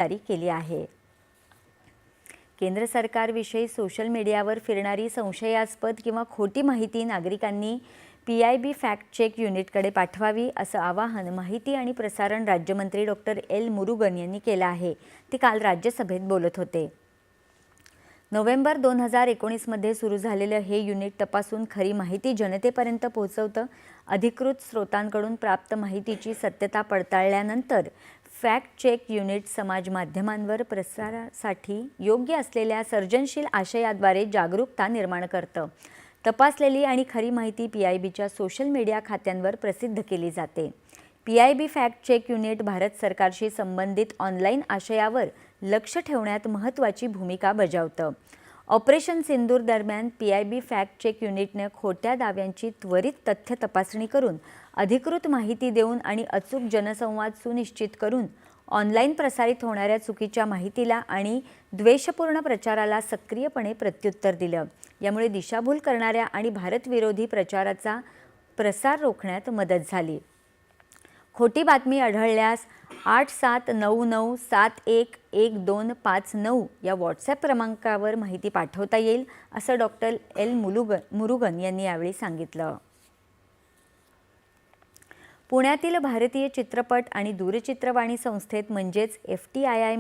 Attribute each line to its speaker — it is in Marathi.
Speaker 1: जारी केली आहे। केंद्र सरकारविषयी सोशल मीडियावर फिरणारी संशयास्पद किंवा खोटी माहिती नागरिकांनी PIB फॅक्ट चेक युनिटकडे पाठवावी असं आवाहन माहिती आणि प्रसारण राज्यमंत्री डॉक्टर एल मुरुगन यांनी केलं आहे। ते काल राज्यसभेत बोलत होते। नोव्हेंबर 2019 मध्ये सुरू झालेलं हे युनिट तपासून खरी माहिती जनतेपर्यंत पोहोचवतं। अधिकृत स्रोतांकडून प्राप्त माहितीची सत्यता पडताळल्यानंतर फॅक्ट चेक युनिट समाज माध्यमांवर प्रसारासाठी योग्य असलेल्या सर्जनशील आशयाद्वारे जागरूकता निर्माण करतं। तपासलेली आणि खरी माहिती PIBच्या सोशल मीडिया खात्यांवर प्रसिद्ध केली जाते। PIB fact check unit Bharat सरकारशी संबंधित ऑनलाईन आशयावर लक्ष ठेवण्यात महत्त्वाची भूमिका बजावतं। ऑपरेशन सिंदूर दरम्यान PIB फॅक्ट चेक युनिटने खोट्या दाव्यांची त्वरित तथ्य तपासणी करून अधिकृत माहिती देऊन आणि अचूक जनसंवाद सुनिश्चित करून ऑनलाईन प्रसारित होणाऱ्या चुकीच्या माहितीला आणि द्वेषपूर्ण प्रचाराला सक्रियपणे प्रत्युत्तर दिलं। यामुळे दिशाभूल करणाऱ्या आणि भारतविरोधी प्रचाराचा प्रसार रोखण्यात मदत झाली। खोटी बातमी आढळल्यास 8799711259 या व्हॉट्सॲप क्रमांकावर माहिती पाठवता येईल असं डॉक्टर एल मुरुगन यांनी यावेळी सांगितलं। पुण्यातील भारतीय चित्रपट आणि दूरचित्रवाणी संस्थेत म्हणजेच FTII